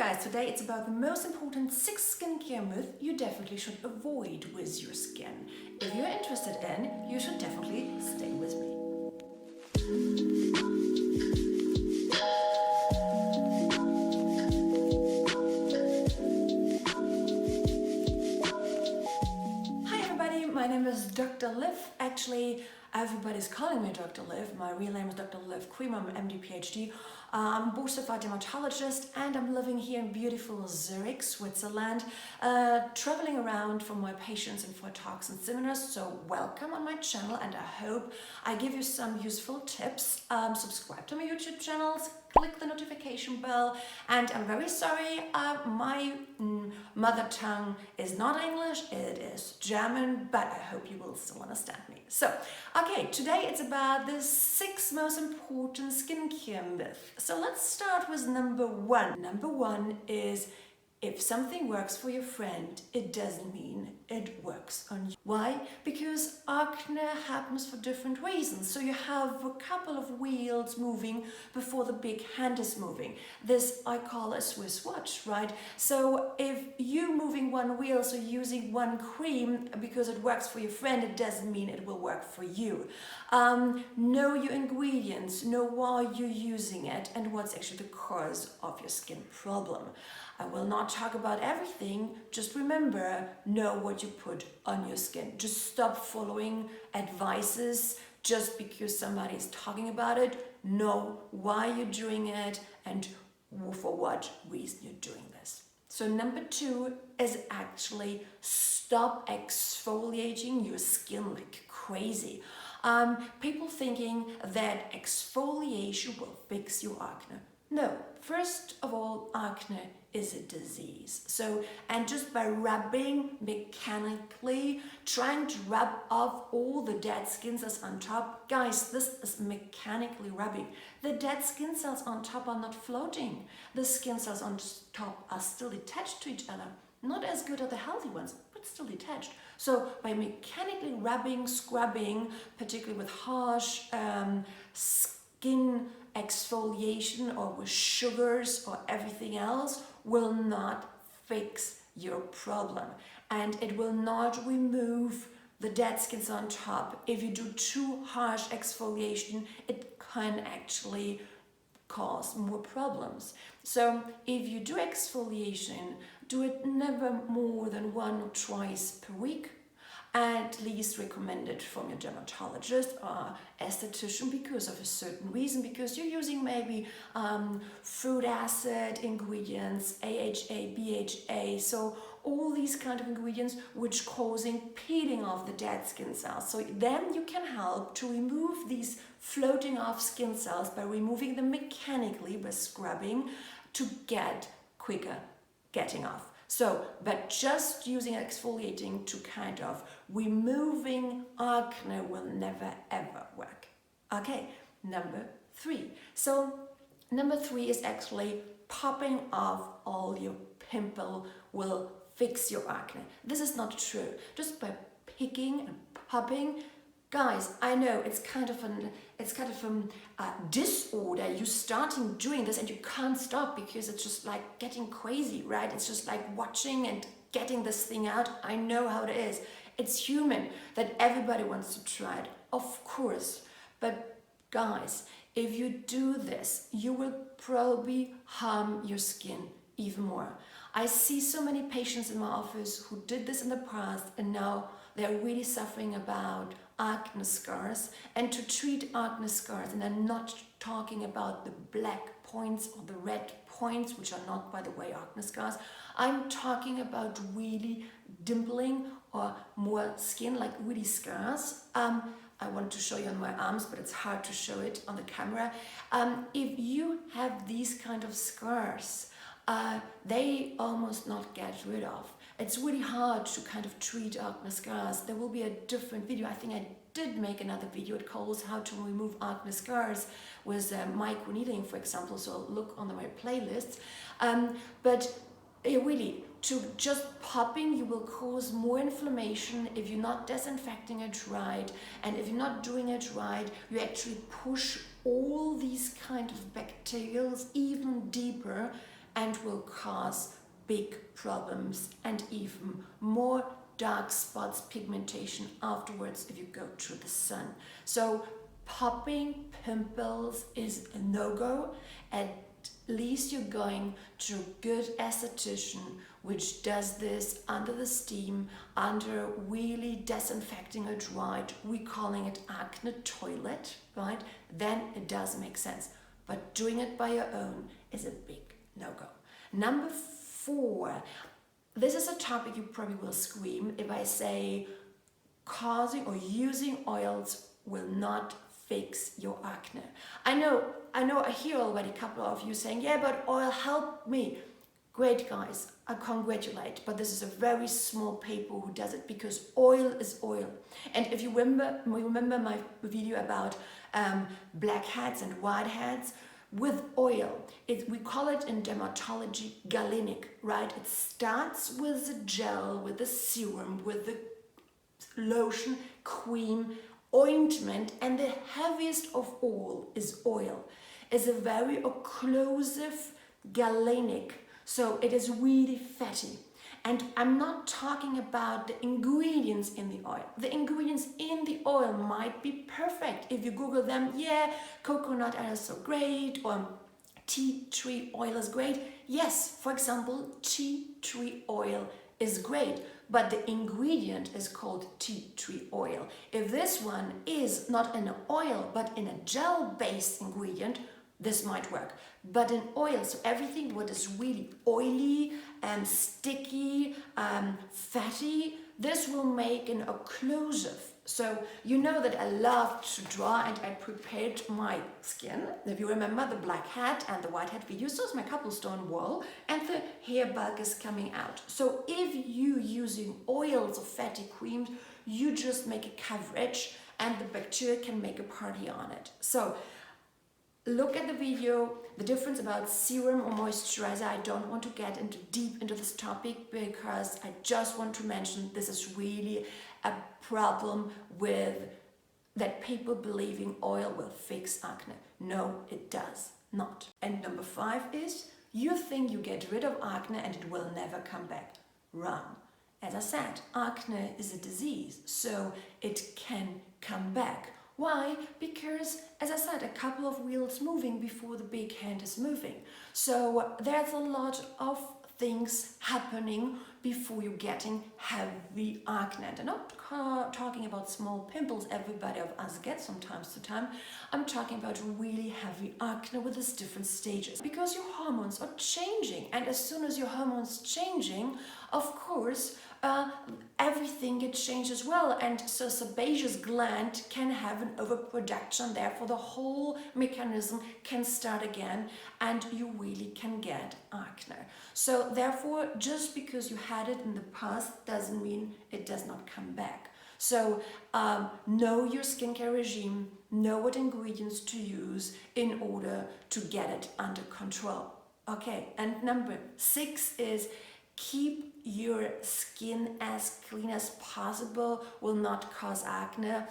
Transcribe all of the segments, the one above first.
guys, today it's about the most important 6 skincare myths you definitely should avoid with your skin. If you're interested in, you should definitely stay with me. Hi everybody, my name is Dr. Liv. Actually, everybody's calling me Dr. Liv. My real name is Dr. Liv Queen. I'm an MD PhD. I'm a board-certified dermatologist and I'm living here in beautiful Zurich, Switzerland, traveling around for my patients and for talks and seminars. So welcome on my channel and I hope I give you some useful tips. Subscribe to my YouTube channels, click the notification bell, and I'm very sorry, my mother tongue is not English, it is German, but I hope you will still understand me. So, okay, today it's about the 6 most important skincare myths. So let's start with number 1. Number 1 is, if something works for your friend, it doesn't mean it works on you. Why? Because acne happens for different reasons. So you have a couple of wheels moving before the big hand is moving. This I call a Swiss watch, right? So if you moving one wheel, so using one cream because it works for your friend, it doesn't mean it will work for you. Know your ingredients, know why you're using it and what's actually the cause of your skin problem. I will not talk about everything, just remember, know what you put on your skin. Just stop following advices just because somebody is talking about it. Know why you're doing it and for what reason you're doing this. So number 2 is actually stop exfoliating your skin like crazy. People thinking that exfoliation will fix your acne. No, first of all, acne is a disease. And just by rubbing mechanically, trying to rub off all the dead skin cells on top, guys, this is mechanically rubbing. The dead skin cells on top are not floating. The skin cells on top are still attached to each other. Not as good as the healthy ones, but still detached. So by mechanically rubbing, scrubbing, particularly with harsh skin exfoliation or with sugars or everything else, will not fix your problem, and it will not remove the dead skins on top. If you do too harsh exfoliation, it can actually cause more problems. So if you do exfoliation, do it never more than 1 or twice per week. At least recommended from your dermatologist or esthetician because of a certain reason, because you're using maybe fruit acid ingredients, AHA, BHA, so all these kind of ingredients which causing peeling of the dead skin cells. So then you can help to remove these floating off skin cells by removing them mechanically by scrubbing to get quicker getting off. So, but just using exfoliating to kind of removing acne will never ever work. Okay, number 3. So, number 3 is actually popping off all your pimple will fix your acne. This is not true. Just by picking and popping, guys, I know it's kind of a disorder. You're starting doing this and you can't stop because it's just like getting crazy, right? It's just like watching and getting this thing out. I know how it is. It's human that everybody wants to try it, of course. But guys, if you do this, you will probably harm your skin even more. I see so many patients in my office who did this in the past and now they're really suffering about acne scars. And to treat acne scars, and I'm not talking about the black points or the red points, which are not, by the way, acne scars. I'm talking about really dimpling or more skin, like really scars. I want to show you on my arms, but it's hard to show it on the camera. If you have these kind of scars, they almost not get rid of. It's really hard to kind of treat acne scars. There will be a different video. I think I did make another video. It calls how to remove acne scars with microneedling, for example. So look on my playlists. But really, to just popping, you will cause more inflammation if you're not disinfecting it right. And if you're not doing it right, you actually push all these kind of bacterials even deeper and will cause big problems and even more dark spots, pigmentation afterwards if you go through the sun. So popping pimples is a no-go. At least you're going to a good esthetician which does this under the steam, under really disinfecting it right. We're calling it acne toilet, right? Then it does make sense. But doing it by your own is a big no-go. Number 4, this is a topic you probably will scream if I say causing or using oils will not fix your acne. I know, I hear already a couple of you saying, yeah, but oil helped me. Great, guys, I congratulate, but this is a very small paper who does it, because oil is oil. And if you remember my video about blackheads and whiteheads, with oil, we call it in dermatology galenic, right? It starts with the gel, with the serum, with the lotion, cream, ointment, and the heaviest of all is oil. It's a very occlusive galenic, so it is really fatty. And I'm not talking about the ingredients in the oil. The ingredients in the oil might be perfect. If you Google them, yeah, coconut oil is so great, or tea tree oil is great. Yes, for example, tea tree oil is great, but the ingredient is called tea tree oil. If this one is not in an oil, but in a gel-based ingredient, this might work. But in oil, so everything what is really oily and sticky, fatty, this will make an occlusive. So you know that I love to draw, and I prepared my skin. If you remember the black hat and the white hat videos, so it's my cobblestone wall, and the hair bulk is coming out. So if you using oils or fatty creams, you just make a coverage and the bacteria can make a party on it. So look at the video, the difference about serum or moisturizer. I don't want to get deep into this topic, because I just want to mention this is really a problem with that people believing oil will fix acne. No, it does not. And number 5 is you think you get rid of acne and it will never come back. Wrong. As I said, acne is a disease, so it can come back. Why? Because, as I said, a couple of wheels moving before the big hand is moving. So there's a lot of things happening before you're getting heavy acne. And I'm not talking about small pimples everybody of us gets from time to time. I'm talking about really heavy acne with its different stages. Because your hormones are changing, and as soon as your hormones changing, of course, everything gets changed as well, and so sebaceous gland can have an overproduction, therefore the whole mechanism can start again and you really can get acne. So therefore, just because you had it in the past doesn't mean it does not come back. So know your skincare regime, know what ingredients to use in order to get it under control. Okay, and number 6 is keep your skin as clean as possible. Will not cause acne.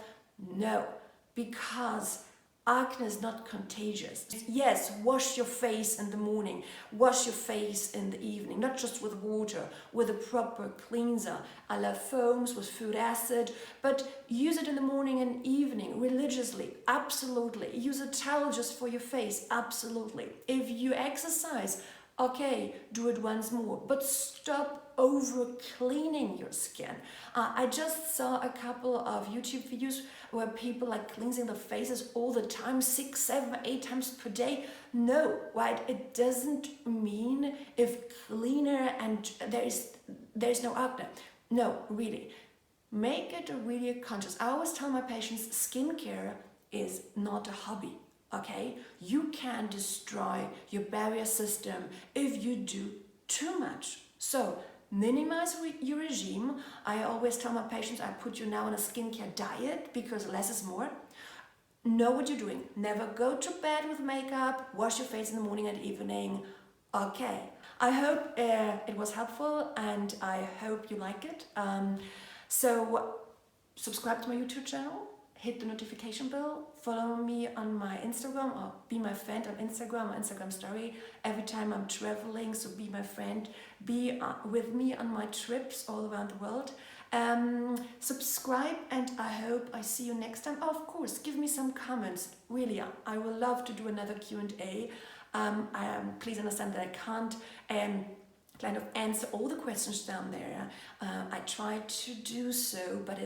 No, because acne is not contagious. Yes, wash your face in the morning, wash your face in the evening, not just with water, with a proper cleanser. I love foams with food acid, but use it in the morning and evening religiously, absolutely. Use a towel just for your face, absolutely. If you exercise, okay, do it once more, but stop over cleaning your skin. I just saw a couple of YouTube videos where people are cleansing their faces all the time, 6, 7, 8 times per day. No, right? It doesn't mean if cleaner and there's no acne. No, really. Make it really conscious. I always tell my patients, skincare is not a hobby. Okay, you can destroy your barrier system if you do too much. So minimize your regime. I always tell my patients, I put you now on a skincare diet because less is more. Know what you're doing. Never go to bed with makeup. Wash your face in the morning and evening. Okay, I hope it was helpful and I hope you like it. So subscribe to my YouTube channel. hit the notification bell, follow me on my Instagram, or be my friend on Instagram or Instagram story every time I'm traveling. So be my friend, be with me on my trips all around the world. Subscribe, and I hope I see you next time. Oh, of course, give me some comments. Really, I will love to do another Q&A. Please understand that I can't kind of answer all the questions down there. I try to do so, but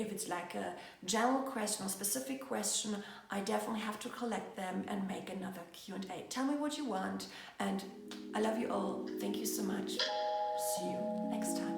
if it's like a general question or specific question, I definitely have to collect them and make another Q&A. Tell me what you want, and I love you all. Thank you so much. See you next time.